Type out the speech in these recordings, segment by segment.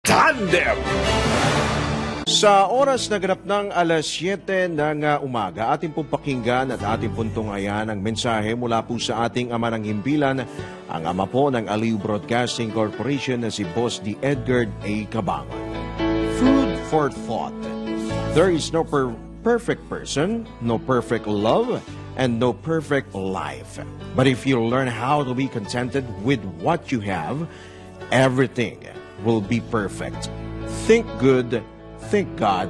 Tandem! Sa oras na ganap ng alas 7 ng umaga, ating pong pakinggan at ating pong tunghayan ang mensahe mula po sa ating ama ng himpilan, ang ama po ng Aliw Broadcasting Corporation na si Boss D. Edgar A. Cabangon. Food for thought. There is no perfect person, no perfect love, and no perfect life. But if you learn how to be contented with what you have, everything will be perfect. Think good. Thank God.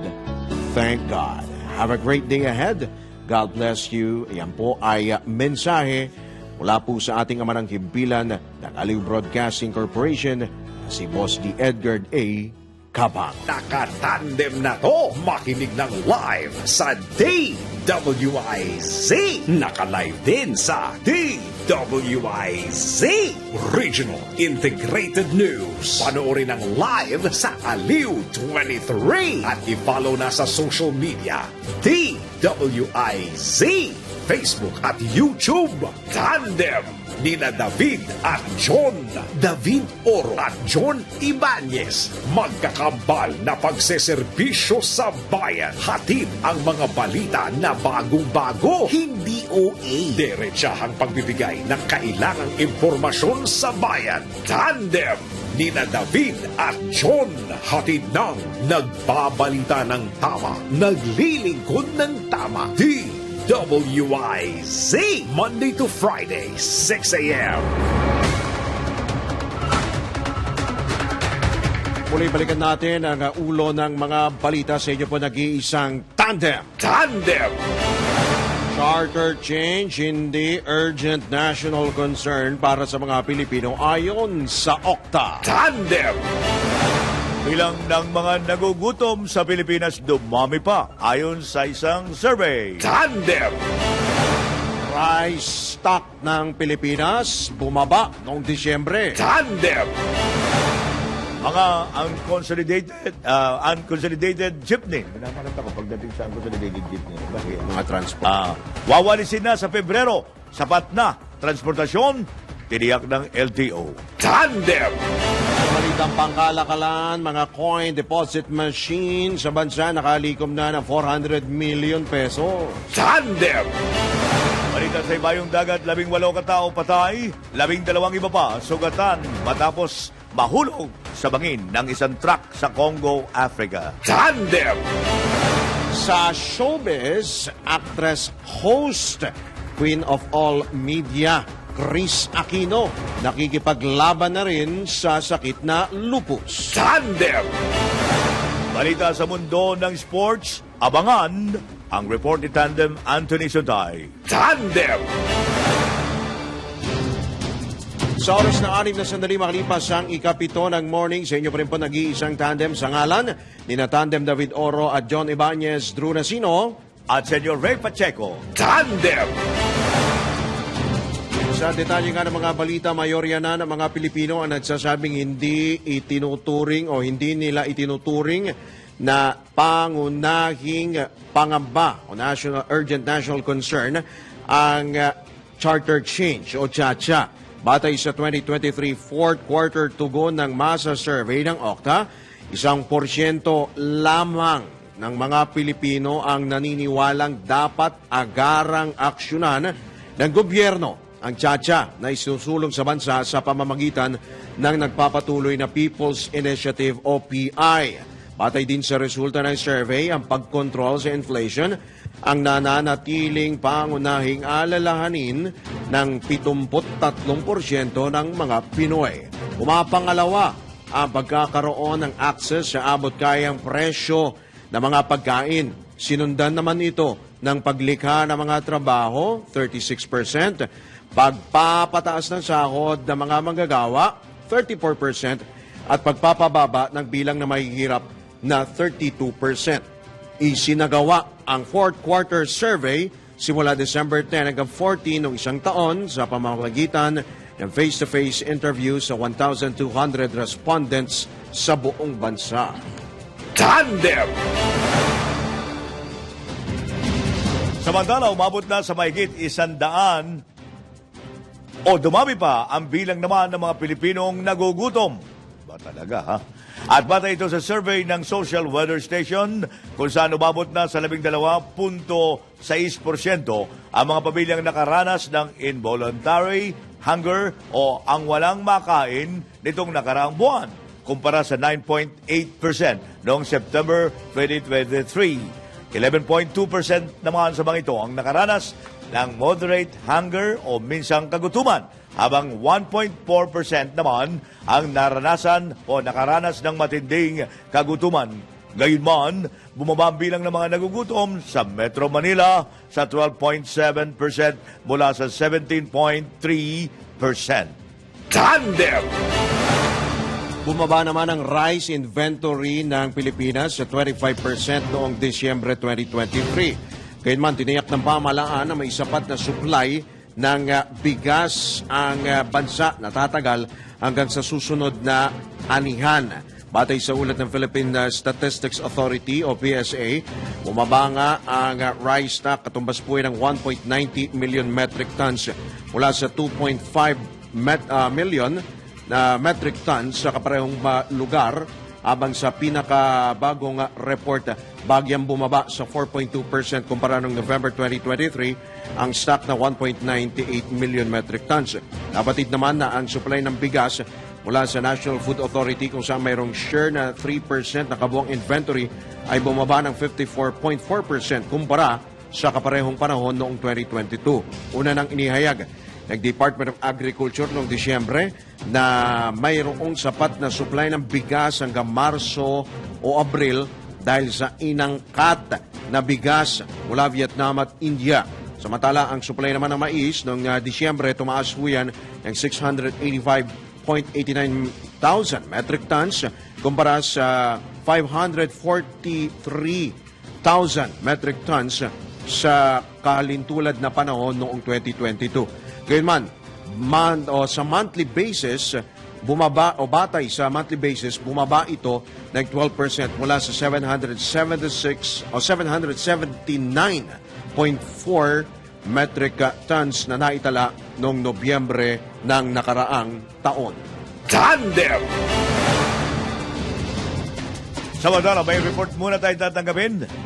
Thank God. Have a great day ahead. God bless you. Yan po ay mensahe mula po sa ating ama ng himpilan ng Aliw Broadcasting Corporation, si Boss D. Edgar A. Cabangon. Nakatandem na to. Makinig ng live sa DWIZ. Naka-live din sa DWIZ. Regional Integrated News. Panoorin ang live sa Aliw 23. At i-follow na sa social media. DWIZ. Facebook at YouTube. Tandem nina David at John. David Oro at John Ibanez. Magkakambal na pagseserbisyo sa bayan. Hatid ang mga balita na bagong-bago. Hindi OA. Diretsahang pagbibigay ng kailangang impormasyon sa bayan. Tandem nina David at John. Hatid ng nagbabalita ng tama. Naglilingkod ng tama. WIZ, Monday to Friday, 6 a.m. Muli balikan natin ang ulo ng mga balita sa inyo po nag-iisang Tandem. Tandem! Charter change, hindi urgent national concern para sa mga Pilipino ayon sa OCTA. Tandem! Bilang ng mga nagugutom sa Pilipinas dumami pa ayon sa isang survey. Tandem! Rice stock ng Pilipinas bumaba noong Disyembre. Tandem! Mga unconsolidated jeepney. Minamanat ako pagdating sa unconsolidated jeepney. Bakit? Mga transport. Wawalisin na sa Pebrero. Sapat na transportasyon, tiniyak ng LTO. Tandem! Balitang pangkalakalan, mga coin deposit machine sa bansa nakalikom na ng 400 million pesos. Tandem! Balita sa ibayong dagat, 18 katao patay, 12 iba pa sugatan matapos mahulog sa bangin ng isang truck sa Congo, Africa. Tandem! Sa showbiz, actress, host, queen of all media, Chris Aquino, nakikipaglaban na rin sa sakit na lupus. Tandem! Balita sa mundo ng sports, abangan ang report ni Tandem Anthony Suntay. Tandem! Sa oras na 6 na sandali makalipas ang ikapito ng morning, sa inyo pa rin po nag-iisang tandem sa ngalan ni na Tandem David Oro at John Ibanez Drew Nasino At Senyor Ray Pacheco. Tandem! Sa detalye nga ng mga balita, mayorya na ng mga Pilipino ang nagsasabing hindi itinuturing o hindi nila itinuturing na pangunahing pangamba o urgent national concern ang charter change o CHA. Batay sa 2023 fourth quarter tugon ng masa survey ng OCTA, 1% lamang ng mga Pilipino ang naniniwalang dapat agarang aksyonan ng gobyerno ang CHA na isusulong sa bansa sa pamamagitan ng nagpapatuloy na People's Initiative o PI. Batay din sa resulta ng survey, ang pagkontrol sa inflation ang nananatiling pangunahing alalahanin ng 73% ng mga Pinoy. Pumapangalawa ang pagkakaroon ng access sa abot-kayang presyo ng mga pagkain. Sinundan naman ito ng paglikha ng mga trabaho, 36%, pagpapataas ng sahod ng mga manggagawa, 34%, at pagpapababa ng bilang na mahihirap na 32%. Isinagawa ang fourth quarter survey simula December 10 hanggang 14 ng isang taon sa pamamagitan ng face-to-face interview sa 1,200 respondents sa buong bansa. Tandem! Samantala, umabot na sa mahigit 100 o dumami pa ang bilang naman ng mga Pilipinong nagugutom. Ba talaga, ha? At batay ito sa survey ng Social Weather Station kung saan umabot na sa 12.6% ang mga pamilyang nakaranas ng involuntary hunger o ang walang makain nitong nakaraang buwan kumpara sa 9.8% noong September 2023. 11.2% naman sa mga ito ang nakaranas ng moderate hunger o minsang kagutuman, habang 1.4% naman ang naranasan o nakaranas ng matinding kagutuman. Gayunman, bumaba ang bilang ng mga nagugutom sa Metro Manila sa 12.7% mula sa 17.3%. Tandem! Bumaba naman ang rice inventory ng Pilipinas sa 25% noong Disyembre 2023. Gayunman, tiniyak ng pamahalaan na may sapat na supply ng bigas ang bansa na tatagal hanggang sa susunod na anihan. Batay sa ulat ng Philippine Statistics Authority o PSA, bumaba nga ang rice stock katumbas po ng 1.90 million metric tons mula sa 2.5 million na metric tons sa kaparehong lugar, habang sa pinakabagong report, bagyang bumaba sa 4.2% kumpara noong November 2023 ang stock na 1.98 million metric tons. Nabatid naman na ang supply ng bigas mula sa National Food Authority kung saan mayroong share na 3% na kabuang inventory ay bumaba ng 54.4% kumpara sa kaparehong panahon noong 2022. Una nang inihayag ng Department of Agriculture noong Disyembre na mayroong sapat na supply ng bigas hanggang Marso o Abril dahil sa inangkat na bigas mula Vietnam at India. Samantala, ang supply naman ng mais noong Disyembre tumaas po yan ng 685,890,000 metric tons kumpara sa 543,000 metric tons sa kalintulad na panahon noong 2022. Gayunman, sa monthly basis, bumaba o batay sa monthly basis, bumaba ito ng 12% mula sa 776 o 779.4 metric tons na naitala noong Nobyembre ng nakaraang taon. Tandem! Samantala, may report muna tayo tatanggapin.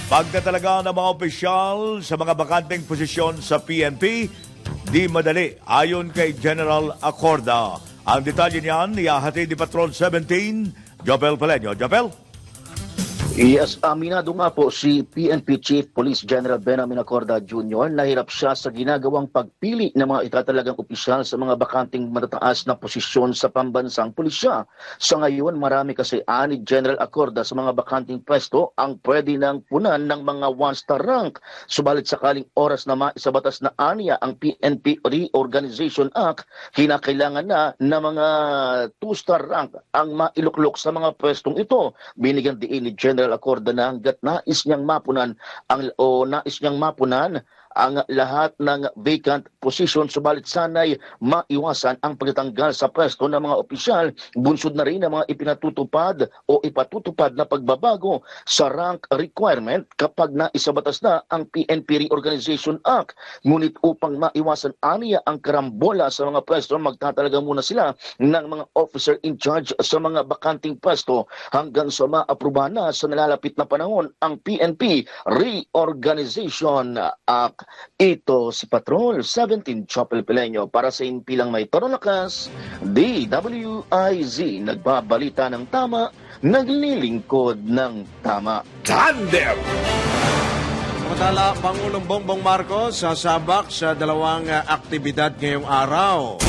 Pagtatalaga ng mga opisyal sa mga bakanteng posisyon sa PNP, di madali ayon kay General Acorda. Ang detalye niyan, ihahatid ni Patrol 17, Jopel Paleño. Jopel? Yes, aminado nga po si PNP Chief Police General Benamin Acorda Jr. Nahirap siya sa ginagawang pagpili ng mga itatalagang opisyal sa mga bakanting matataas na posisyon sa pambansang pulisya. Sa ngayon, marami kasi ani General Acorda sa mga bakanting pwesto ang pwede ng punan ng mga one-star rank. Subalit sakaling oras na maisabatas na aniya ang PNP Reorganization Act, kinakailangan na mga two-star rank ang mailuklok sa mga pwestong ito. Binigyan diin ni General Acorda na hanggat nais niyang mapunan ang lahat ng vacant position, subalit sana'y maiwasan ang pagtatanggal sa pwesto ng mga opisyal. Bunsod na rin ang mga ipatutupad na pagbabago sa rank requirement kapag naisabatas na ang PNP Reorganization Act. Ngunit upang maiwasan aniya ang karambola sa mga pwesto, magtatalaga muna sila ng mga officer in charge sa mga bakanting pwesto hanggang sa maaprubahan na sa nalalapit na panahon ang PNP Reorganization Act. Ito si Patrol 17 Chopel Peleño para sa Impilang May Torolakas, DWIZ, nagbabalita ng tama, naglilingkod ng tama. Tandem! Samantala, Pangulong Bongbong Marcos sasabak sa dalawang aktibidad ngayong araw.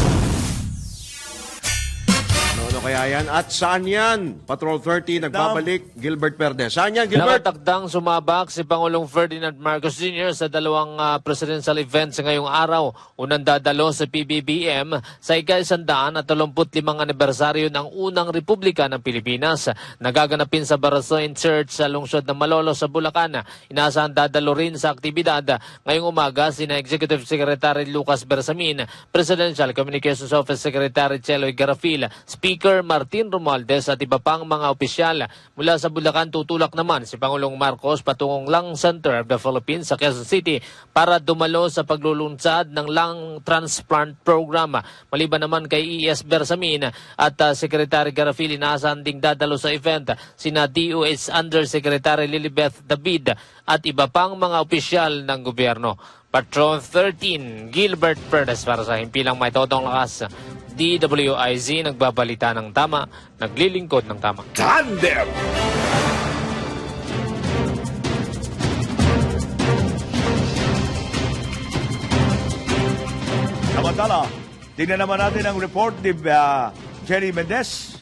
Ano kaya yan? At saan yan? Patrol 30, nagbabalik, Gilbert Perde. Saan yan, Gilbert? Nakatakdang sumabak si Pangulong Ferdinand Marcos Jr. sa dalawang presidential events ngayong araw. Unang dadalo sa PBBM sa ika-135 anibersaryo ng unang Republika ng Pilipinas. Nagaganapin sa Barasoin Church sa lungsod ng Malolo sa Bulacan. Inaasahan dadalo rin sa aktibidad ngayong umaga sina Executive Secretary Lucas Bersamin, Presidential Communications Office Secretary Cheloy Garafil, Speaker Speaker Martin Romualdez at iba pang mga opisyal. Mula sa Bulacan, tutulak naman si Pangulong Marcos patungong Lung Center of the Philippines sa Quezon City para dumalo sa paglulunsad ng lung transplant program. Maliban naman kay E.S. Bersamin at Secretary Garafil, inaasahan ding dadalo sa event sina DOH Undersecretary Lilibeth David at iba pang mga opisyal ng gobyerno. Patrol 13, Gilbert Perez para sa himpilang may totong lakas. DWIZ, nagbabalita ng tama, naglilingkod ng tama. Tandem. Samantala, tingnan naman natin ang report ni Jenny Mendez.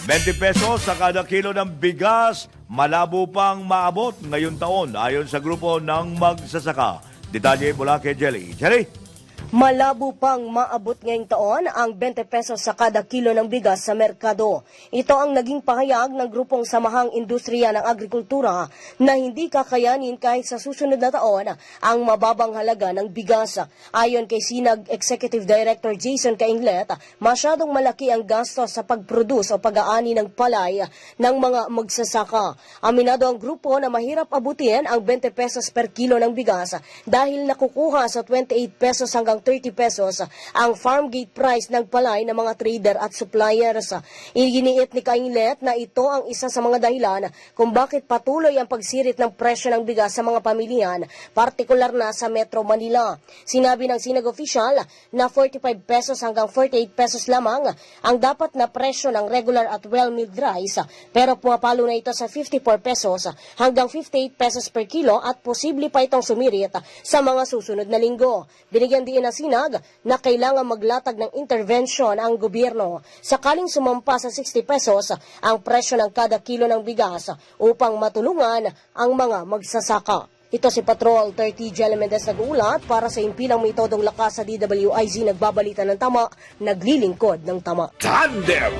20 pesos sa kada kilo ng bigas, malabo pang maabot ngayong taon ayon sa grupo ng magsasaka. Detalye mula kay Jelly. Jelly? Malabo pang maabot ngayong taon ang 20 pesos sa kada kilo ng bigas sa merkado. Ito ang naging pahayag ng grupong Samahang Industriya ng Agrikultura na hindi kakayanin kahit sa susunod na taon ang mababang halaga ng bigas. Ayon kay Sinag Executive Director Jason Cainglet, masyadong malaki ang gastos sa pag-produce o pag-aani ng palay ng mga magsasaka. Aminado ang grupo na mahirap abutin ang 20 pesos per kilo ng bigas dahil nakukuha sa 28 pesos hanggang 30 pesos ang farm gate price ng palay ng mga trader at suppliers. Iginiit ni Cainglet na ito ang isa sa mga dahilan kung bakit patuloy ang pagsirit ng presyo ng bigas sa mga pamilihan, partikular na sa Metro Manila. Sinabi ng Sinag official na 45 pesos hanggang 48 pesos lamang ang dapat na presyo ng regular at well-milled rice, pero pumapalo na ito sa 54 pesos hanggang 58 pesos per kilo at posible pa itong sumirit sa mga susunod na linggo. Binigyan din na Sinag na kailangan maglatag ng intervention ang gobyerno sakaling sumampa sa 60 pesos ang presyo ng kada kilo ng bigas upang matulungan ang mga magsasaka. Ito si Patrol 30 Jelly Mendez nag-uulat para sa impilang may todong lakas sa DWIZ, nagbabalita ng tama, naglilingkod ng tama. Tandem.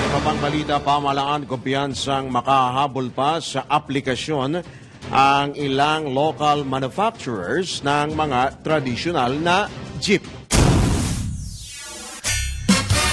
Kapang balita, pamahalaan, kumpiyansang makahabol pa sa aplikasyon ang ilang local manufacturers ng mga tradisyonal na jeep.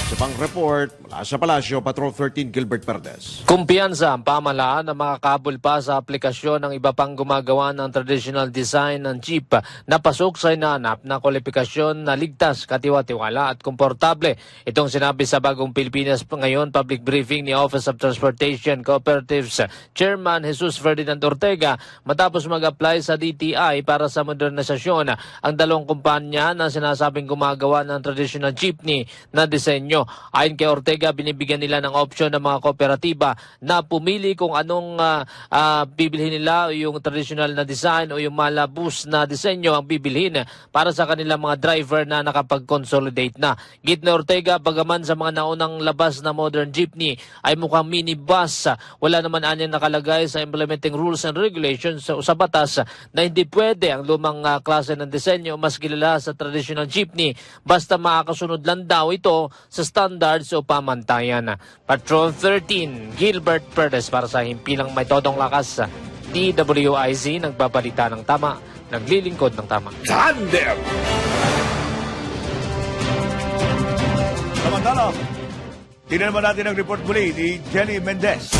Sa pang-report mula sa Palasyo, Patrol 13, Gilbert Perez. Kumpiyansa ang pamahalaan na makakabol pa sa aplikasyon ng iba pang gumagawa ng traditional design ng jeep na pasok sa hinahanap na kwalifikasyon na ligtas, katiwa-tiwala at komportable. Itong sinabi sa Bagong Pilipinas ngayon public briefing ni Office of Transportation Cooperatives Chairman Jesus Ferdinand Ortega matapos mag-apply sa DTI para sa modernisasyon ang dalawang kumpanya na sinasabing gumagawa ng traditional jeepney na disenyo. Ayon kay Ortega, binibigyan nila ng option ng mga kooperatiba na pumili kung anong bibilhin nila, yung traditional na design o yung malabus na disenyo ang bibilhin para sa kanilang mga driver na nakapag-consolidate na. Git na Ortega, bagaman sa mga naunang labas na modern jeepney ay mukhang minibus, wala naman anyang nakalagay sa implementing rules and regulations sa batas na hindi pwede ang lumang klase ng disenyo mas kilala sa traditional jeepney basta makakasunod lang daw ito sa standards o pamantayan. Patrol 13, Gilbert Perez para sa himpilang may todong lakas. DWIZ, nagbabalita ng tama, naglilingkod ng tama. Tandem. Samantala, tingnan naman natin ang report muli ni Jenny Mendez.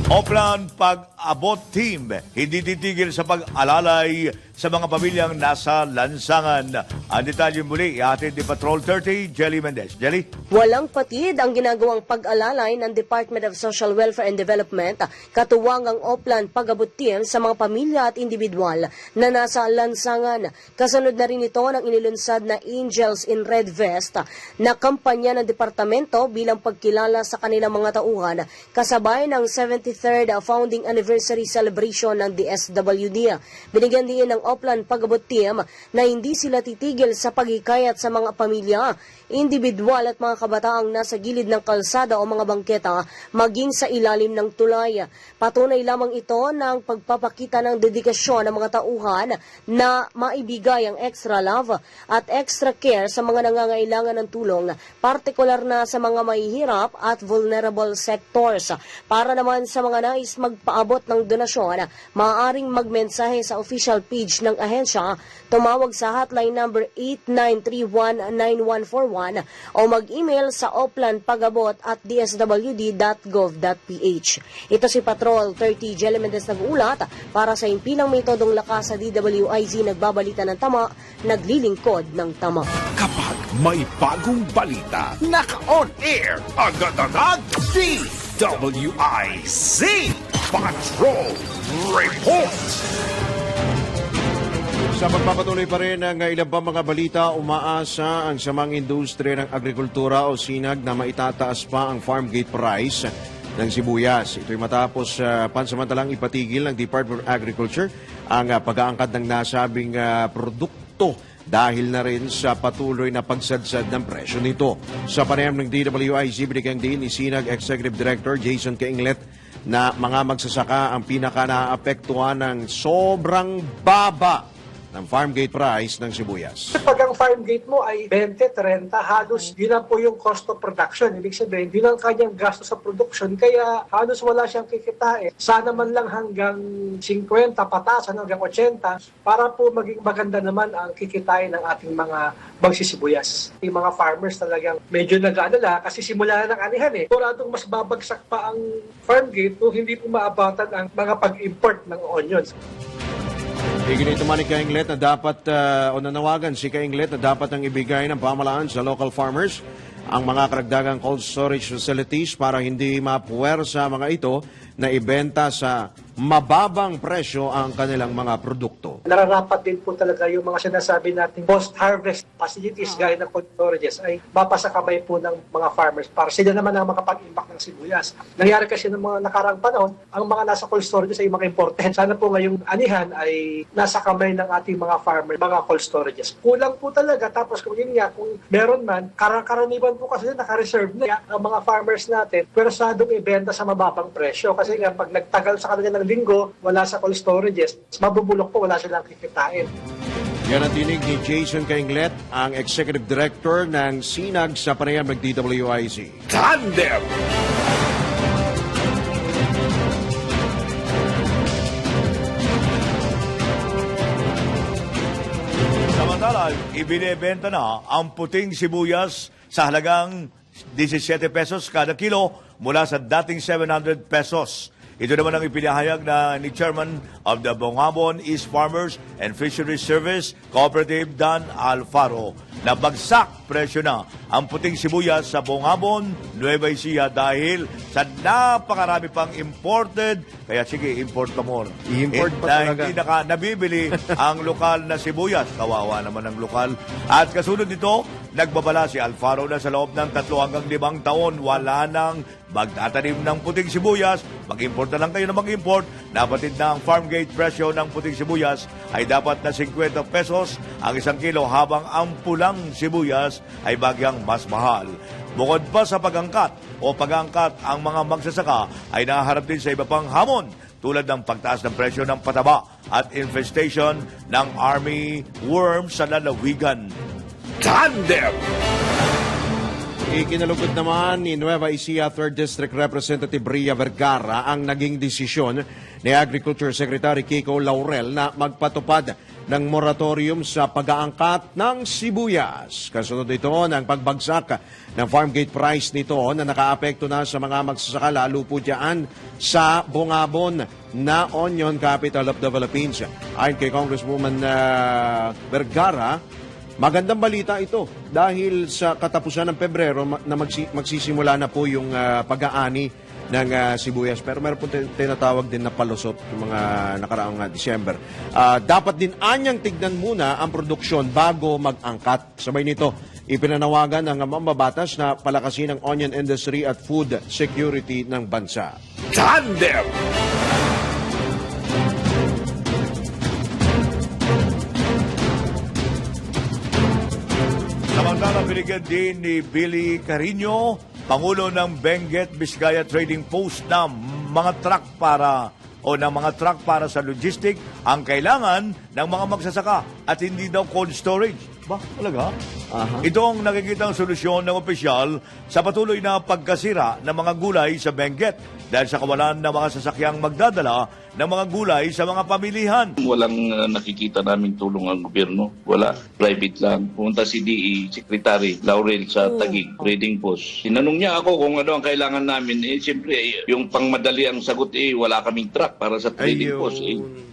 Oplan Pag-abot Team, hindi titigil sa pag-alalay sa mga pamilyang nasa lansangan. Ang detalye muli, ihatid ni Patrol 30, Jelly Mendez. Jelly? Walang patid ang ginagawang pag-alalay ng Department of Social Welfare and Development, katuwang ang Oplan Pag-abot Team sa mga pamilya at individual na nasa lansangan. Kasunod na rin ito ng inilunsad na Angels in Red Vest na kampanya ng departamento bilang pagkilala sa kanilang mga tauhan kasabay ng 73rd Founding Anniversary Celebration ng DSWD. Binigyan din ng Oplan Pag-abot Team na hindi sila titigil sa paghikayat sa mga pamilya, individual at mga kabataang nasa gilid ng kalsada o mga bangketa maging sa ilalim ng tulay. Patunay lamang ito ng pagpapakita ng dedikasyon ng mga tauhan na maibigay ang extra love at extra care sa mga nangangailangan ng tulong, partikular na sa mga mahihirap at vulnerable sectors. Para naman sa mga nais magpaabot mag-abot ng donasyon, maaaring magmensahe sa official page ng ahensya, tumawag sa hotline number 8931-9141 o mag-email sa oplanpagabot@dswd.gov.ph. Ito si Patrol 30 Jelly Mendez nag-uulat para sa impilang metodong lakas sa DWIZ nagbabalita ng tama, naglilingkod ng tama. Kapag may bagong balita, naka-on air, agad-agad, DWIZ Patrol Report! Sa magpapatuloy pa rin ang ilang pa mga balita, umaasa ang samang industriya ng agrikultura o SINAG na maitataas pa ang farm gate price ng sibuyas. Ito'y matapos pansamantalang ipatigil ng Department of Agriculture ang pag-aangkat ng nasabing produkto dahil na rin sa patuloy na pagsadsad ng presyo nito. Sa panayam ng DWIZ, binigyang din ni SINAG Executive Director Jason Kainglet na mga magsasaka ang pinaka-naapektuhan ng sobrang baba ng farm gate price ng sibuyas. Pag ang farm gate mo ay 20, 30, halos yun lang po yung cost of production. Ibig sabihin, yun ang kanyang gasto sa production. Kaya halos wala siyang kikitain. Sana man lang hanggang 50 patasan, hanggang 80, para po maging maganda naman ang kikitain ng ating mga magsisibuyas. Yung mga farmers talagang medyo nag-aalala kasi simula na ng anihan eh. Turadong mas babagsak pa ang farm gate kung hindi po maabatan ang mga pag-import ng onions. Iginito man ni Kainglet na dapat o nanawagan si Kainglet na dapat ang ibigay ng pamahalaan sa local farmers ang mga karagdagang cold storage facilities para hindi mapuwersa mga ito na ibenta sa mababang presyo ang kanilang mga produkto. Nararapat din po talaga yung mga sinasabi nating post-harvest facilities gaya ng cold storages ay mapasakabay po ng mga farmers para sila naman ang makapag-impact ng sibuyas. Nangyari kasi ng mga nakaraang panahon, ang mga nasa cold storages ay mga imported. Sana po ngayong anihan ay nasa kamay ng ating mga farmers, mga cold storages. Kulang po talaga, tapos kung yun nga, kung meron man, karaniwan po kasi naka-reserve na ang mga farmers natin, pwersadong ibenta sa mababang presyo. Kasi nga, pag nagtagal sa kanila ng linggo, wala sa cold storages, mabubulok po, wala silang kikitain. Yan ang tinig ni Jason Kainglet, ang Executive Director ng SINAG sa panayam ng DWIZ. Tandem! Samantala, ibinebenta na ang puting sibuyas sa halagang 17 pesos kada kilo mula sa dating 700 pesos. Ito naman ang ipinahayag na ni Chairman of the Bongabon East Farmers and Fisheries Service Cooperative Dan Alfaro na bagsak presyo na ang puting sibuyas sa Bongabon, Nueva Ecija dahil sa napakarami pang imported. Kaya sige, import ka more. I-import pa talaga. Hindi nabibili ang lokal na sibuyas. Kawawa naman ang lokal. At kasunod nito, nagbabala si Alfaro na sa loob ng 3 hanggang 5 taon, wala nang magtatanim ng puting sibuyas. Mag-import na lang kayo na mag-import. Napatid na ang farm gate presyo ng puting sibuyas ay dapat na 50 pesos ang 1 kilo habang ang pulang sibuyas ay bagyang mas mahal. Bukod pa sa pag-angkat ang mga magsasaka ay nahaharap din sa iba pang hamon tulad ng pagtaas ng presyo ng pataba at infestation ng army worms sa lalawigan. Tandem! Ikinalugod naman ni Nueva Ecija 3rd District Representative Bria Vergara ang naging desisyon ni Agriculture Secretary Kiko Laurel na magpatupad ng moratorium sa pag-aangkat ng sibuyas. Kasunod ito ng pagbagsak ng farm gate price nito na nakaapekto na sa mga magsasaka lalo po dyan sa Bongabon na onion capital of the Philippines. Ayon kay Congresswoman Vergara, magandang balita ito dahil sa katapusan ng Pebrero na magsisimula na po yung pag-aani ng sibuyas. Pero meron po tinatawag din na palusot yung mga nakaraang December. Dapat din anyang tignan muna ang produksyon bago mag-angkat. Sabay nito, ipinanawagan ng mambabatas na palakasin ang onion industry at food security ng bansa. Tandem! Samantala, binigyan din ni Billy Carino, Pangulo ng Benguet Vizcaya Trading Post na mga truck para sa logistic ang kailangan ng mga magsasaka at hindi daw cold storage. Ba, talaga? Aha. Ito ang nakikitang solusyon ng opisyal sa patuloy na pagkasira ng mga gulay sa Benguet dahil sa kawalan ng mga sasakyang magdadala ng mga gulay sa mga pamilihan. Walang nakikita namin tulong ang gobyerno. Wala. Private lang. Pumunta si DE, Secretary Laurel sa Taguig, Trading Post. Tinanong niya ako kung ano ang kailangan namin. Siyempre, yung pangmadali ang sagot, wala kaming truck para sa Trading Ayun. Post.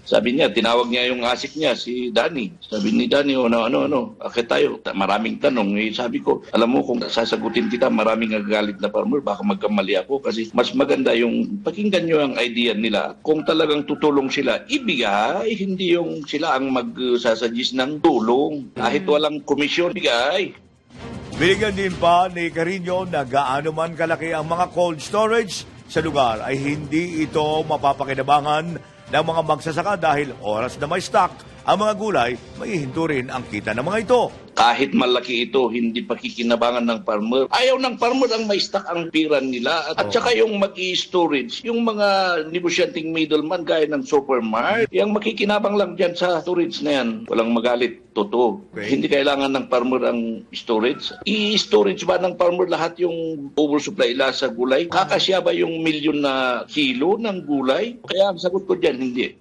Sabi niya, tinawag niya yung asik niya, si Danny. Sabi ni Danny, ano, akit tayo. Maraming tanong. Sabi ko, alam mo, kung sasagutin kita, maraming nagagalit na farmer, baka magkamali ako. Kasi mas maganda yung pakinggan nyo ang idea nila. Kung talagang tutulong sila, ibigay. Hindi yung sila ang magsasuggest ng tulong. Kahit walang komisyon, bigay. Binigyan din pa ni Carino na gaano man kalaki ang mga cold storage sa lugar ay hindi ito mapapakinabangan ng mga magsasaka dahil oras na may stock ang mga gulay, may hihinto rin ang kita ng mga ito. Kahit malaki ito, hindi pakikinabangan ng farmer. Ayaw ng farmer ang may stock ang pira nila. At saka yung mag-i-storage, yung mga negosyanteng middleman gaya ng supermarket, yung makikinabang lang dyan sa storage na yan. Walang magalit. Totoo. Okay. Hindi kailangan ng farmer ang storage. I-storage ba ng farmer lahat yung oversupply nila sa gulay? Kakasya ba yung milyon na kilo ng gulay? Kaya ang sagot ko dyan, hindi.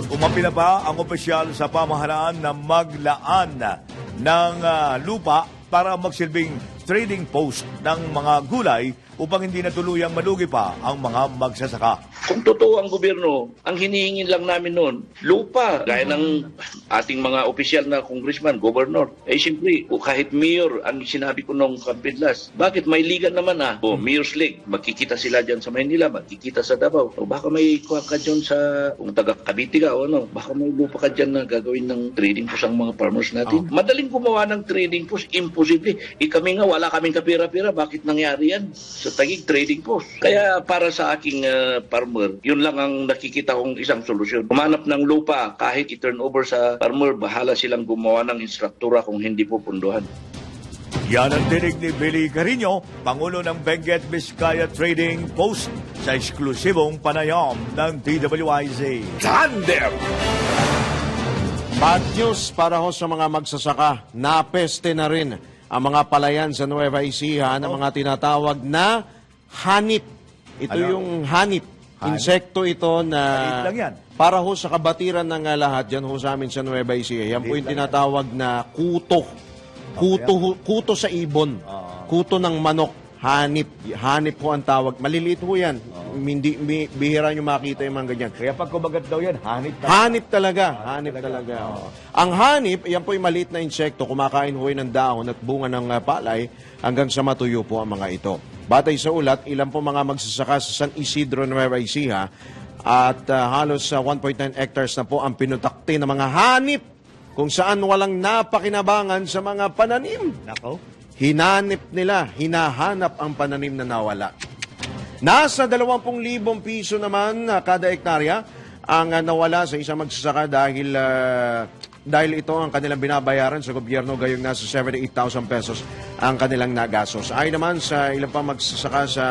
Umapila pa ang opisyal sa pamahalaan na maglaan ng lupa para magsilbing trading post ng mga gulay upang hindi na tuluyang malugi pa ang mga magsasaka. Kung totoo ang gobyerno, ang hinihingin lang namin noon, lupa. Gaya ng ating mga opisyal na congressman, governor. Siyempre, kahit mayor, ang sinabi ko nung kampidlas, bakit may liga naman Mayor's League, magkikita sila dyan sa Maynila, magkikita sa Davao. O baka may kuha ka dyan sa, kung taga Cavite ka o baka may lupa ka dyan na gagawin ng trading post ang mga farmers natin. Madaling gumawa ng trading post, imposible. Kami nga, wala kaming kapira-pira, bakit nangyari yan? Sa Taguig trading post. Kaya para sa aking farmer, yun lang ang nakikita kong isang solusyon. Kumanap ng lupa, kahit i-turn over sa farmer, bahala silang gumawa ng instruktura kung hindi po punduhan. Yan ang tinig ni Billy Carino, Pangulo ng Benguet Vizcaya Trading Post sa eksklusibong panayam ng DWIZ. Tandem! Bad news para ho sa mga magsasaka. Napeste na rin ang mga palayan sa Nueva Ecija ng mga tinatawag na hanip. Ito Ano? yung hanip. Insekto ito na Maliit lang yan. para ho sa kabatiran ng lahat dyan ho sa amin sa Nueva Ecija. Yan po yung tinatawag na kuto. Kuto sa ibon. Kuto ng manok. Hanip. Hanip ho ang tawag. Maliliit ho yan. Hindi, bihira nyo makita yung mga ganyan. Kaya pag kumagat daw yan, hanip na. Hanip talaga. Hanip talaga. Oo. Ang hanip, yan po yung maliit na insekto. Kumakain ho ng dahon at bunga ng palay hanggang sa matuyo po ang mga ito. Batay sa ulat, ilan po mga magsasaka sa San Isidro, Nueva Ecija at halos 1.9 hectares na po ang pinutakti ng mga hanip kung saan walang napakinabangan sa mga pananim. Nako. Hinanip nila, hinahanap ang pananim na nawala. Nasa 20,000 piso naman kada hektarya ang nawala sa isang magsasaka dahil ito ang kanilang binabayaran sa gobyerno, gayong nasa 78,000 pesos ang kanilang nagastos. Ayon naman sa ilang pa magsasaka sa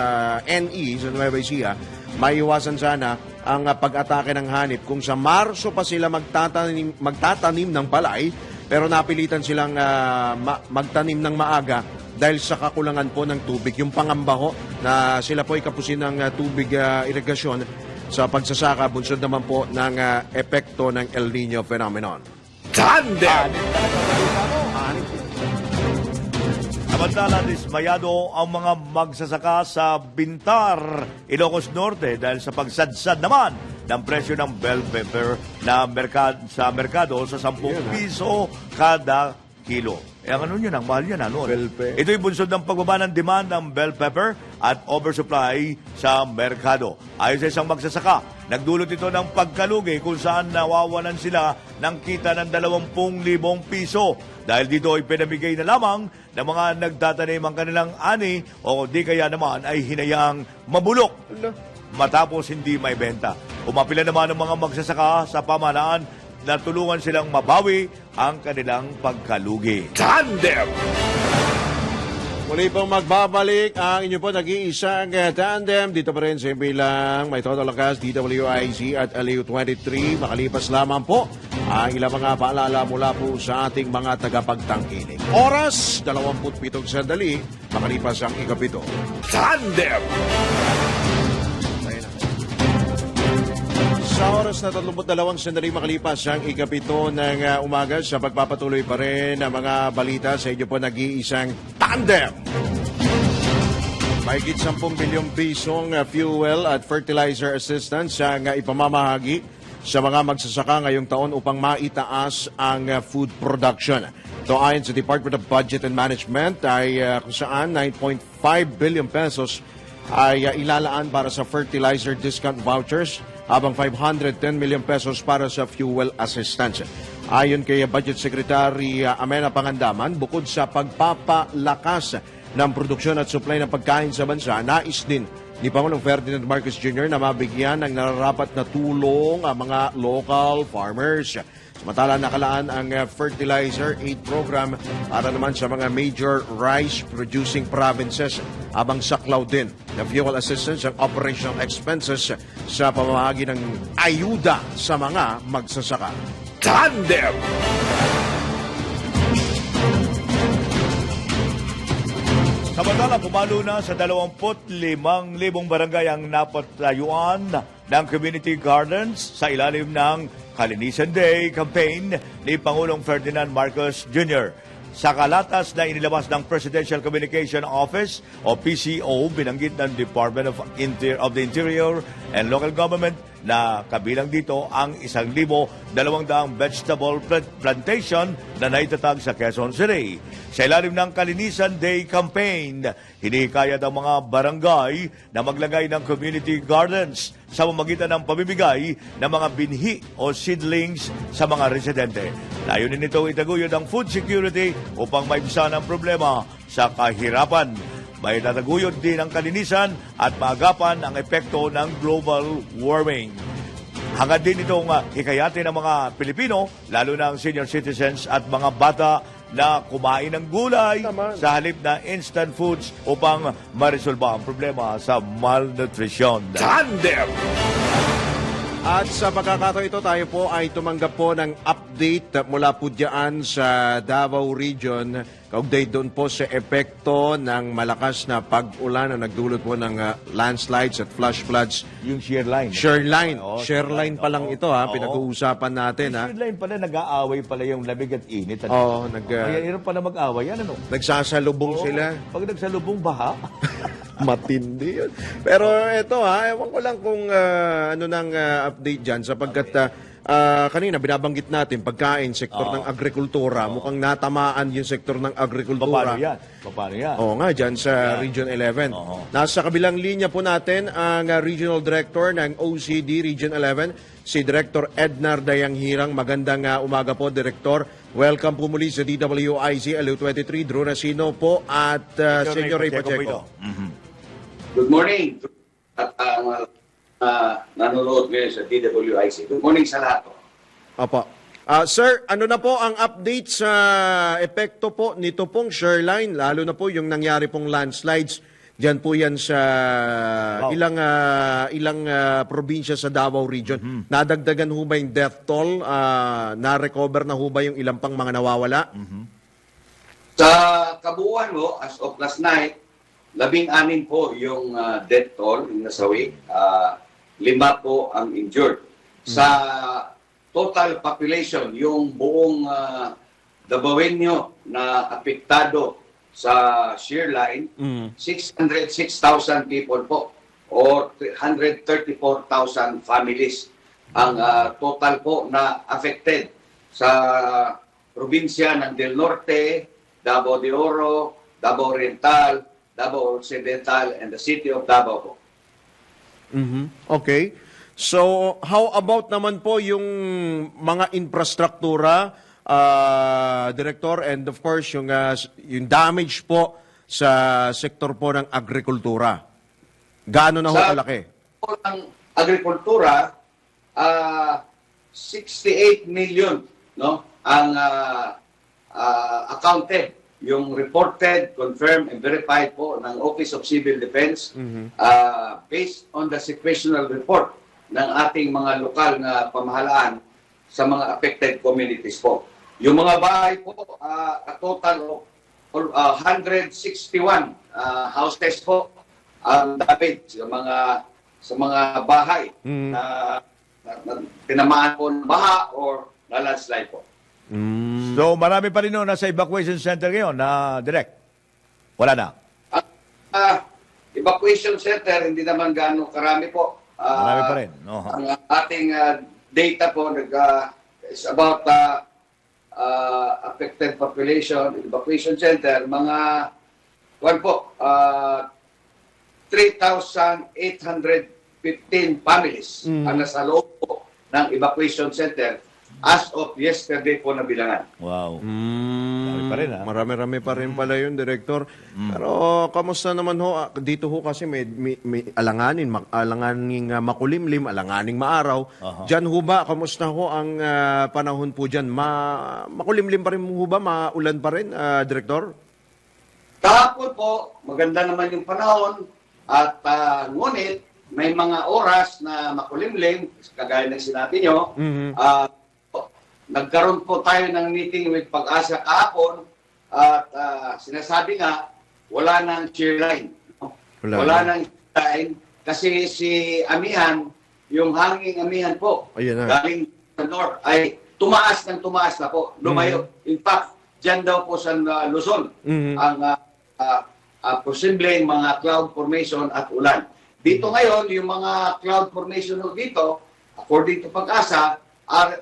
NE, sa Nueva Ecija, maiwasan sana ang pag-atake ng hanip kung sa Marso pa sila magtatanim ng palay, pero napilitan silang magtanim ng maaga dahil sa kakulangan po ng tubig. Yung pangamba ho na sila po ay kapusin ng tubig irigasyon sa pagsasaka, bunsod naman po ng epekto ng El Nino phenomenon. Tandem! Samantala, dismayado ang mga magsasaka sa Bintar, Ilocos Norte dahil sa pagsadsad naman ng presyo ng bell pepper na sa merkado sa 10 piso kada kilo. Ang ano yun, ang mahal yan. Bell pepper. Ito'y bunsod ng pagbaba ng demand ng bell pepper at oversupply sa merkado. Ayon sa isang magsasaka, nagdulot ito ng pagkalugi kung saan nawawalan sila ng kita ng 20,000 piso. Dahil dito ay pinamigay na lamang ng mga nagtatanim ang kanilang ani o di kaya naman ay hinayaang mabulok matapos hindi may benta. Umapila naman ng mga magsasaka sa pamahalaan na tulungan silang mabawi ang kanilang pagkalugi. Tandem! Muli pong magbabalik ang inyo po nag-iisang tandem. Dito pa rin sa bilang may total lakas DWIZ at Aliw 23. Makalipas lamang po ang ilang mga paalala mula po sa ating mga tagapagtangkilik. Oras, 27 sandali. Makalipas ang ikapito. Tandem! Sa oras na 32 sandali makalipas ang ikapito ng umaga sa pagpapatuloy pa rin ang mga balita sa inyo po nag-iisang tandem. Mahigit 10 bilyong pisong fuel at fertilizer assistance ang ipamamahagi sa mga magsasaka ngayong taon upang maitaas ang food production. Ito ayon sa Department of Budget and Management ay kung saan 9.5 billion pesos ay ilalaan para sa fertilizer discount vouchers habang 510 million pesos para sa fuel assistance. Ayon kay Budget Secretary Amena Pangandaman, bukod sa pagpapalakas ng produksyon at supply ng pagkain sa bansa, nais din ni Pangulong Ferdinand Marcos Jr. na mabigyan ng nararapat na tulong ang mga local farmers. Samantala nakalaan ang Fertilizer Aid Program para naman sa mga major rice-producing provinces habang saklaw din na fuel assistance ang operational expenses sa pamamahagi ng ayuda sa mga magsasaka. Tandem! Samantala, pumalo na sa 25,000 barangay ang napatayuan ng community gardens sa ilalim ng Kalinisan Day campaign ni Pangulong Ferdinand Marcos Jr. Sa kalatas na inilabas ng Presidential Communication Office o PCO, binanggit ng Department of the Interior and Local Government na kabilang dito ang 1,200 vegetable plantation na naitatag sa Quezon City. Sa ilalim ng Kalinisan Day campaign, hinikayat ang mga barangay na maglagay ng community gardens sa pamamagitan ng pamimigay ng mga binhi o seedlings sa mga residente. Layunin nito itaguyod ang food security upang maibsan ang problema sa kahirapan. May tataguyod din ang kalinisan at maagapan ang epekto ng global warming. Hangad din itong hikayatin ng mga Pilipino, lalo na ang senior citizens at mga bata na kumain ng gulay sa halip na instant foods upang maresolba ang problema sa malnutrition. Tandem! At sa pagkakataon ito, tayo po ay tumanggap po ng update mula po dyan sa Davao Region. Kaugnay doon po sa epekto ng malakas na pag-ulan na nagdulot po ng landslides at flash floods. Yung shear line. Shear line pa lang ito ha, pinag-uusapan natin ha. Shear line pala, nag-aaway pala yung lamig at init. Oo, Kaya hirap pala mag-aaway. Yan ano? nagsasalubong sila. Pag nagsalubong baha, Matindi yun. Pero ito ewan ko lang kung ano nang update dyan sapagkat kanina binabanggit natin pagkain, sektor ng agrikultura. Mukhang natamaan yung sektor ng agrikultura. Paano yan? Oo nga, dyan sa Region 11. Nasa kabilang linya po natin ang Regional Director ng OCD Region 11, si Director Ednar Dayanghirang. Magandang umaga po, Director. Welcome po muli sa DWIZ LU23. Drew Racino po at Senyor Ray Pacheco. Good morning at nanonood ngayon sa DWIC. Good morning sa lahat po. Opo. Sir, ano na po ang update sa epekto po nito pong shoreline, lalo na po yung nangyari pong landslides? Diyan po yan sa ilang probinsya sa Davao Region. Nadagdagan ho ba yung death toll? Na-recover na ho ba yung ilang pang mga nawawala? Sa kabuuan mo, as of last night, 16 po yung death toll, yung nasawi. 5 po ang injured. Sa total population, yung buong Davaoenyo na apektado sa shear line, 606,000 people po or 134,000 families ang total po na affected sa probinsya ng Del Norte, Davao de Oro, Davao Oriental, Davao Occidental, and the city of Davao po. Okay. So, how about naman po yung mga infrastruktura, Director, and of course, yung damage po sa sektor po ng agrikultura? Gaano na ho kalaki? Sa ng agrikultura, 68 million no ang accounted yung reported, confirmed, and verified po ng Office of Civil Defense based on the situational report ng ating mga lokal na pamahalaan sa mga affected communities po. Yung mga bahay po, a total of 161 houses po ang dapat sa mga bahay na tinamaan po ng baha or na landslide po. So marami pa rin nasa evacuation center ngayon na direct. Wala na. Evacuation center, hindi naman gaano karami po. Marami pa rin. Ang ating data po is about affected population, evacuation center, mga 3,815 families ang nasa loob po ng evacuation center as of yesterday po na bilangan. Wow. Marami pa rin, ha? Marami-rami pa rin pala yun, Director. Pero kamusta naman ho? Dito ho kasi may alanganing makulimlim, alanganing maaraw. Diyan ho ba, kamusta ho ang panahon po dyan? Makulimlim pa rin ho ba? Maulan pa rin, Director? Kahapon po, maganda naman yung panahon at ngunit may mga oras na makulimlim, kagaya ng sinabi nyo, nagkaroon po tayo ng meeting with Pag-asa kahapon at sinasabi nga, wala nang shear line. Wala nang shear line kasi si Amihan, yung hanging Amihan po, galing sa north, ay tumaas na po. Lumayo. In fact, dyan daw po sa Luzon ang posibleng mga cloud formation at ulan. Dito ngayon, yung mga cloud formation dito, according to Pag-asa, are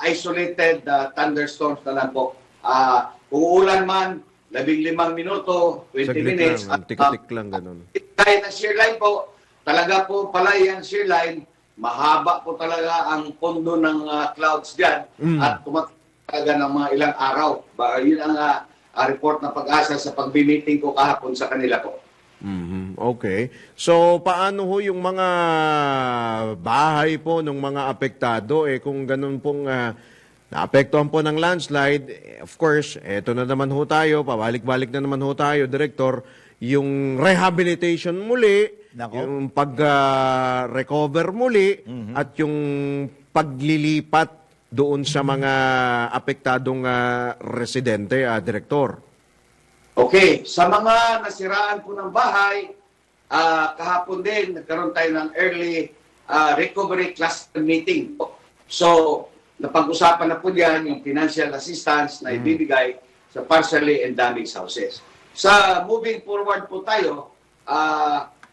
isolated thunderstorms na lang po. Kung uulan man, 15 minuto, 20 minutes. Tik-tik lang, ganun. Kahit ang shear line po, talaga po pala yung shear line, mahaba po talaga ang pondo ng clouds dyan at tumatalaga ng mga ilang araw. Yun ang report na Pag-asa sa pag-meeting ko kahapon sa kanila po. Okay. So, paano ho yung mga bahay po ng mga apektado? Kung ganun pong naapektuhan po ng landslide, of course, eto na naman ho tayo, pabalik-balik na naman ho tayo, Director, yung rehabilitation muli, yung pag-recover muli, at yung paglilipat doon sa mga apektadong residente, Director. Okay, sa mga nasiraan po ng bahay, kahapon din nagkaroon tayo ng early recovery cluster meeting. So, napag-usapan na po diyan yung financial assistance na ibibigay sa partially and damaged houses. Sa moving forward po tayo,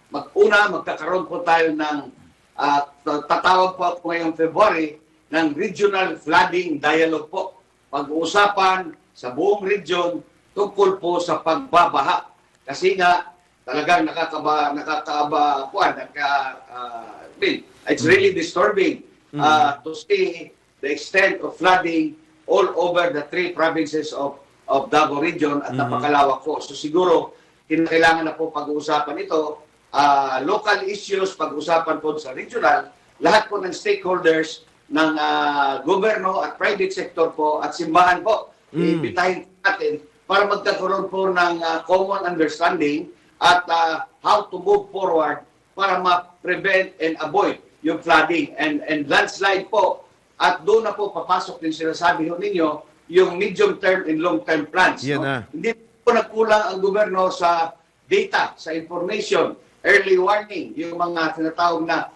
magkakaroon po tayo ng tatawag po ako ngayong February ng regional flooding dialogue po. Pag-uusapan sa buong region tungkol po sa pagbabaha. Kasi nga, talagang it's really disturbing to see the extent of flooding all over the 3 provinces of Davao region at napakalawak po. So siguro, kailangan na po pag-uusapan ito. Local issues, pag-uusapan po sa regional, lahat po ng stakeholders ng gobyerno at private sector po at simbahan po, iimbitahin natin para magkakaroon po ng common understanding at how to move forward para ma-prevent and avoid yung flooding and landslide po. At doon na po papasok din sinasabi ninyo yung medium-term and long-term plans. Hindi po nagkulang ang gobyerno sa data, sa information, early warning, yung mga tinatawag na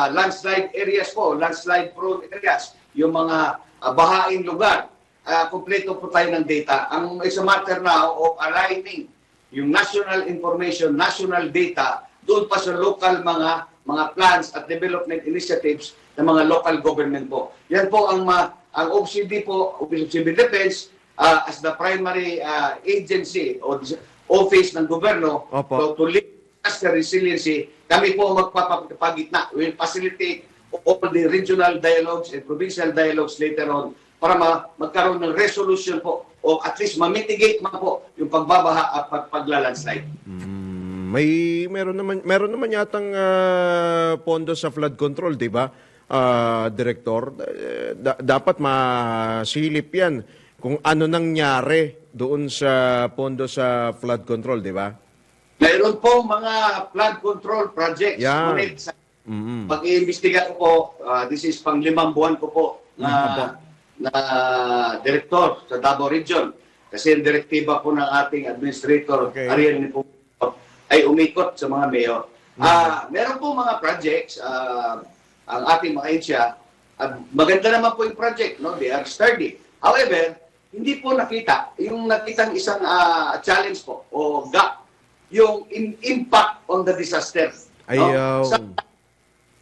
landslide areas po, landslide-prone areas, yung mga bahaing lugar. Kompleto po tayo ng data. It's a matter now of aligning yung national information, national data, doon pa sa local mga plans at development initiatives ng mga local government po. Yan po ang OCD po, Office of Civil Defense, as the primary agency o office ng gobyerno to lead disaster resiliency. Kami po magpapagitna. We'll facilitate all the regional dialogues and provincial dialogues later on para magkaroon ng resolution po o at least ma-mitigate man po yung pagbabaha at paglalandslide. Meron naman yatang pondo sa flood control, 'di ba? Director, dapat masilip 'yan kung ano nangyari doon sa pondo sa flood control, di ba? Mayroon po mga flood control projects. Yan. Ngunit sa pag-iimbestiga ko po, this is pang 5 buwan ko po na direktor sa Davao Region. Kasi ang direktiba po ng ating administrator, Ariel ni po, ay umikot sa mga mayor. Meron po mga projects, ang ating mga ahensya, maganda naman po yung project, no? They are sturdy. However, hindi po nakita, yung nakitang isang challenge po, o gap, yung impact on the disaster. No? Ayaw.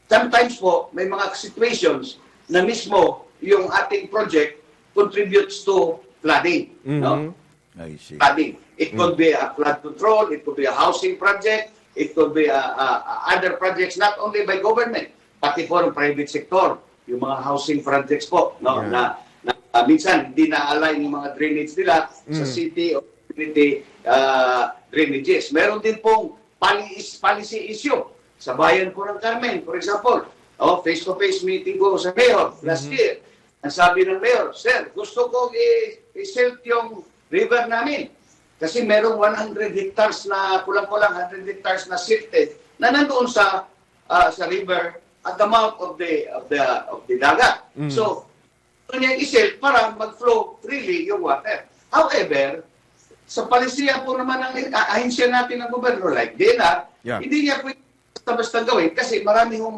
Sometimes po, may mga situations na mismo yung ating project contributes to flooding. No? I see. Flooding. It could be a flood control, it could be a housing project, it could be other projects not only by government, pati po ng private sector, yung mga housing projects po, no? Na minsan hindi na-align yung mga drainage nila sa city or community drainages. Meron din pong policy issue sa bayan po ng Carmen. For example, face-to-face meeting ko sa mayor last year. Ang sabi ng mayor, Sir, gusto ko i-silt yung river namin. Kasi merong 100 hectares na, kulang-kulang 100 hectares na silted na nandoon sa river at the mouth of the dagat. So, ito niya i-silt para mag-flow freely yung water. However, sa palisiya po naman ng ahensya natin ng gobyerno like DENR, hindi niya pwede basta gawin kasi marami yung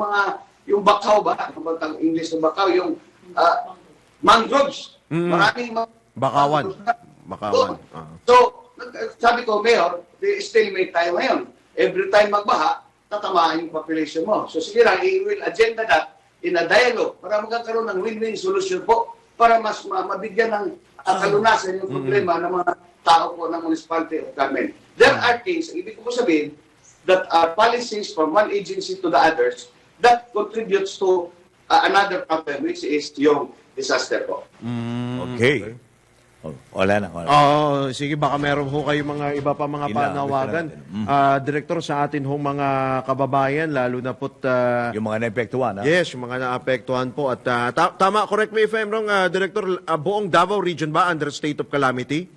yung bakaw ba? Ano ba ang English ng bakaw? Yung mangroves. Maraming Bakawan. So, sabi ko, Mayor, stalemate tayo ngayon. Every time magbaha, tatamaan yung population mo. So sige lang, we will agenda that in a dialogue para magkakaroon ng win-win solution po para mas mabigyan ng kalunasan yung problema ng mga tao po ng municipality of Carmen. There are things, ibig ko po sabihin, that are policies from one agency to the others that contributes to another problem, which is yung disaster po. Okay. Wala na. Sige, baka meron ho kayo mga iba pa mga panawagan. Direktor, sa atin ho mga kababayan, lalo na po... yung mga naepektuhan, ha? Yes, yung mga naapektuhan po. At tama, correct me if I'm wrong, Director, buong Davao Region ba under state of calamity?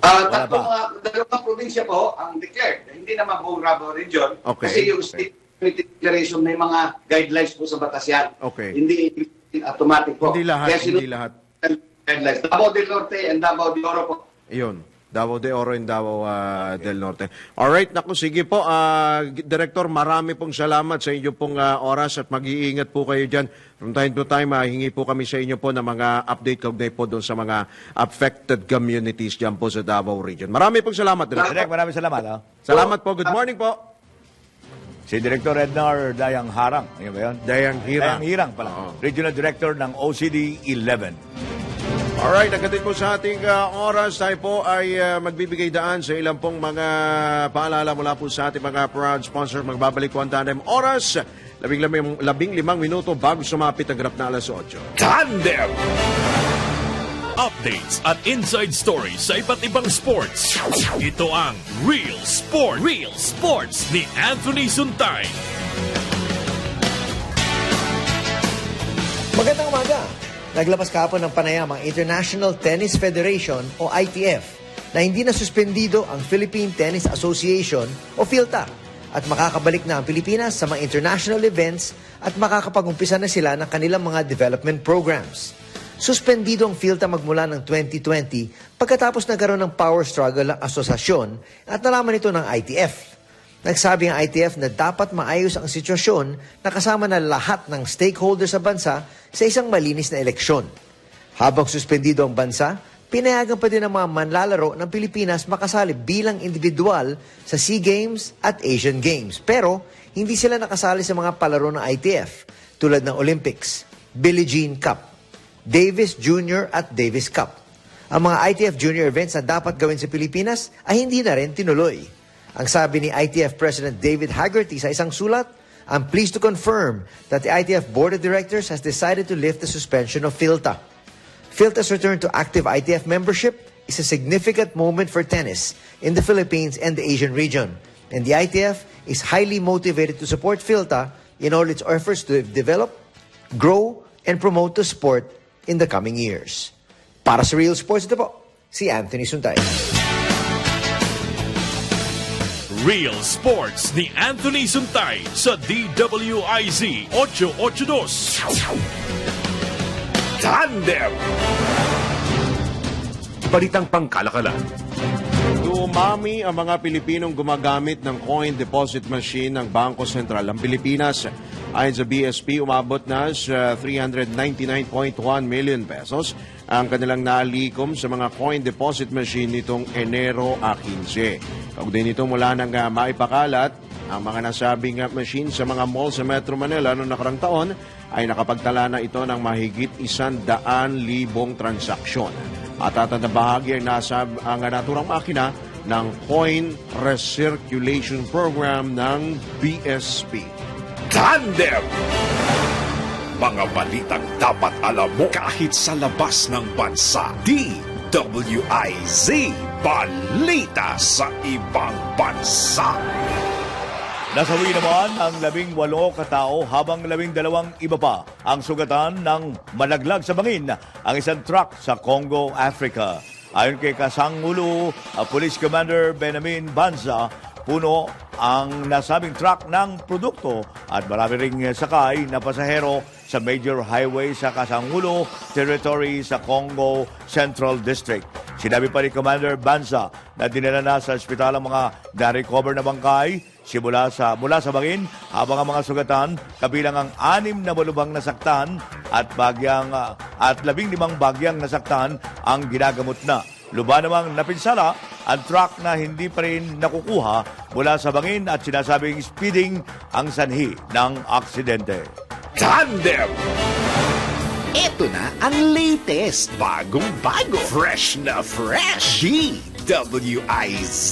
Dalawang probinsya po ang declared. Hindi naman buong Davao Region. Okay. Kasi yung state declaration may mga guidelines po sa batas yan. Okay. Hindi automatic po. Hindi lahat, hindi lahat. Guidelines. Davao del Norte and Davao de Oro po. Iyon. Davao de Oro and Davao del Norte. Alright, naku, sige po. Director, marami pong salamat sa inyo pong oras at mag-iingat po kayo dyan. From time to time, hingi po kami sa inyo po ng mga update kaugnay po doon sa mga affected communities dyan po sa Davao Region. Marami pong salamat, Director. Direk, maraming salamat, ha? Salamat po. Good morning po. Si Director Ednar Dayang Harang. Ayun ba yun? Dayang Hirang. Dayang Hirang pala. Regional Director ng OCD 11. Alright, agad po sa ating oras, tayo po ay magbibigay daan sa ilang pong mga paalala mula po sa ating mga proud sponsor. Magbabalik po ang Tandem Oras, 15 minuto bago sumapit ang grap na alas 8. Tandem! Updates at inside stories sa iba't ibang sports. Ito ang Real Sport. Real Sports ni Anthony Suntay. Magandang umaga. Naglabas kahapon ng panayam ang International Tennis Federation o ITF na hindi na suspendido ang Philippine Tennis Association o PhilTA at makakabalik na ang Pilipinas sa mga international events at makakapag-umpisa na sila ng kanilang mga development programs. Suspendido ang PhilTA magmula ng 2020 pagkatapos nagkaroon ng power struggle ng asosasyon at nalaman ito ng ITF. Nagsabi ang ITF na dapat maayos ang sitwasyon na kasama na lahat ng stakeholders sa bansa sa isang malinis na eleksyon. Habang suspendido ang bansa, pinayagan pa din ang mga manlalaro ng Pilipinas makasali bilang individual sa SEA Games at Asian Games. Pero hindi sila nakasali sa mga palaro ng ITF tulad ng Olympics, Billie Jean Cup, Davis Junior at Davis Cup. Ang mga ITF Junior events na dapat gawin sa Pilipinas ay hindi na rin tinuloy. Ang sabi ni ITF President David Haggerty sa isang sulat, I'm pleased to confirm that the ITF Board of Directors has decided to lift the suspension of PhilTA. PhilTA's return to active ITF membership is a significant moment for tennis in the Philippines and the Asian region. And the ITF is highly motivated to support PhilTA in all its efforts to develop, grow, and promote the sport in the coming years. Para sa Real Sports, ito po, si Anthony Suntay. Real Sports ni Anthony Suntay sa DWIZ 882. Tandem. Balitang pangkalakalan. Dumami ang mga Pilipinong gumagamit ng coin deposit machine ng Bangko Sentral ng Pilipinas. Ayon sa BSP, umabot na sa 399.1 million pesos ang kanilang nalikom sa mga coin deposit machine nitong Enero 15. Kaugnay nito mula nang maipakalat ang mga nasabing machine sa mga mall sa Metro Manila noong nakarang taon ay nakapagtala na ito ng mahigit 100,000 transaksyon. At na bahagi ang naturang makina ng Coin Recirculation Program ng BSP. Tandem. Mga balitang dapat alam mo kahit sa labas ng bansa. DWIZ. Balita sa ibang bansa. Nasawi naman ang 18 katao habang 12 iba pa ang sugatan ng malaglag sa bangin ang isang truck sa Congo, Africa. Ayon kay Kasangulo, Police Commander Benamin Banza, puno ang nasabing truck ng produkto at marami ring sakay na pasahero sa major highway sa Kasangulo Territory sa Congo Central District. Sinabi pa ni Commander Banza na dinala na sa ospital ang mga na-recover na bangkay mula sa bangin habang ang mga sugatan kabilang ang 6 na malubhang nasaktan at 15 bagyang nasaktan ang ginagamot na. Luba namang napinsala ang truck na hindi pa rin nakukuha mula sa bangin at sinasabing speeding ang sanhi ng aksidente. Tandem. Ito na ang latest, Bagong-bago. Fresh na fresh. DWIZ.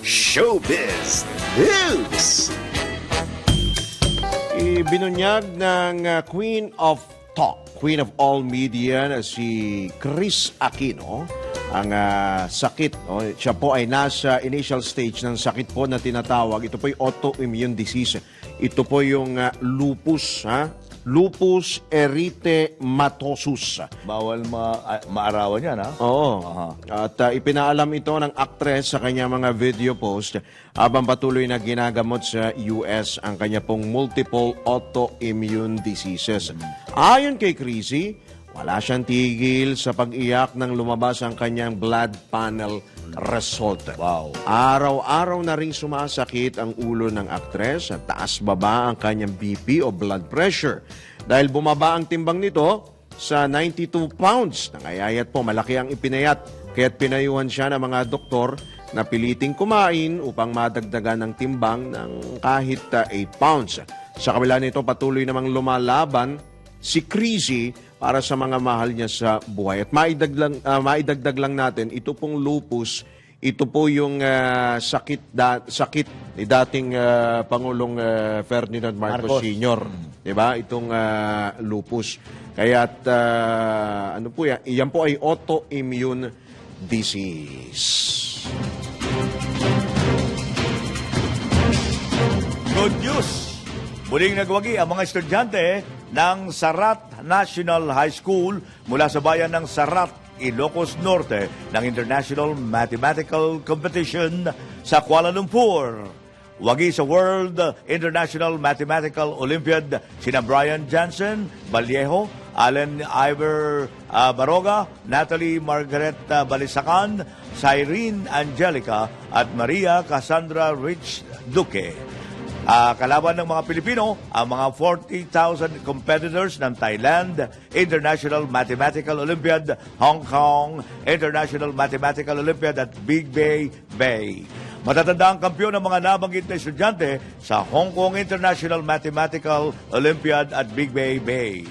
Showbiz News. Ibinunyag ng Queen of Talk, Queen of All Media na si Chris Aquino ang sakit. Siya po ay nasa initial stage ng sakit po na tinatawag. Ito po yung autoimmune disease. Ito po yung lupus, lupus erythematosus. Bawal maarawan yan, ha? Oo. At ipinaalam ito ng actress sa kanya mga video post habang patuloy na ginagamot sa US ang kanya pong multiple autoimmune diseases. Ayon kay Chrissy, wala siyang tigil sa pag-iyak nang lumabas ang kanyang blood panel result. Wow. Araw-araw na ring sumasakit ang ulo ng aktres at taas-baba ang kanyang BP o blood pressure. Dahil bumaba ang timbang nito sa 92 pounds. Nangayayat po, malaki ang ipinayat. Kaya't pinayuhan siya ng mga doktor na piliting kumain upang madagdagan ng timbang ng kahit 8 pounds. Sa kabila nito, patuloy namang lumalaban si Chrissy para sa mga mahal niya sa buhay. At maidagdag lang natin, ito pong lupus, ito po yung sakit ni dating Pangulong Ferdinand Marcos Sr. Diba? Itong lupus. Kaya't ano po yan? Iyan po ay autoimmune disease. Good news! Muling nagwagi ang mga estudyante ng Sarat National High School mula sa bayan ng Sarat, Ilocos Norte ng International Mathematical Competition sa Kuala Lumpur. Wagi sa World International Mathematical Olympiad sina Brian Jansen Vallejo, Allen Iver Baroga, Natalie Margaret Balisacan, Cyrene Angelica at Maria Cassandra Rich Duque. Kalaban ng mga Pilipino, ang mga 40,000 competitors ng Thailand International Mathematical Olympiad, Hong Kong International Mathematical Olympiad at Big Bay. Matatanda ang kampiyon ng mga nabanggit na estudyante sa Hong Kong International Mathematical Olympiad at Big Bay.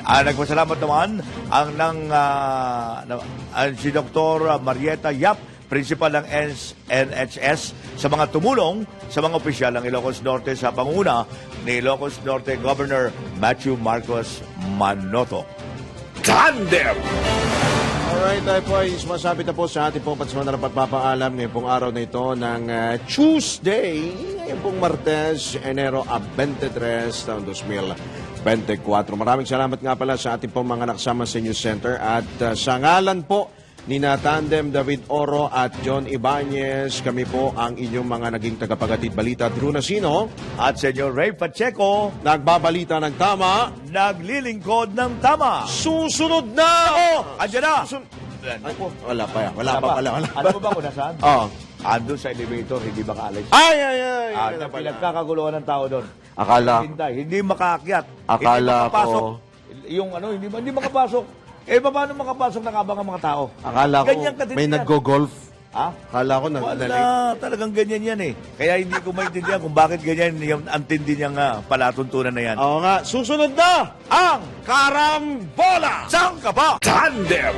Nagpasalamat naman si Dr. Marieta Yap, principal ng NHS, sa mga tumulong sa mga opisyal ng Ilocos Norte sa panguna ni Ilocos Norte Governor Matthew Marcos Manotoc. Tandem! Alright, tayo po ay sumasabit na po sa ating pong patsama na pagpapaalam ngayong pong araw na ito ng Tuesday, ngayong pong Martes, Enero 23, taon 2024. Maraming salamat nga pala sa ating pong mga nakasama sa News Center at sa ngalan po Nina Tandem, David Oro at John Ibanez. Kami po ang inyong mga naging tagapagatid balita. Drew Nasino, At Senyor Ray Pacheco, nagbabalita ng tama. naglilingkod ng tama. Susunod na! Andiyan na! Ay, wala pa yan. Wala pa. Ano mo ba kung nasaan? Oh. Andun sa elevator, hindi makaalis. Ay. Pinagkakaguluhan ng tao doon. Akala, Hindi makaakyat. Akala hindi makapasok. ko- Yung ano, hindi makapasok. Paano makapasok ng abang ang mga tao? akala ko Ganyan katindi may yan. naggo-golf. Ha? Akala ko Wala, talagang ganyan yan eh. Kaya hindi ko maintindihan kung bakit ganyan yung antindi niyang palatuntunan na yan. Oo nga, susunod na ang Karambola! Saan ka ba? Tandem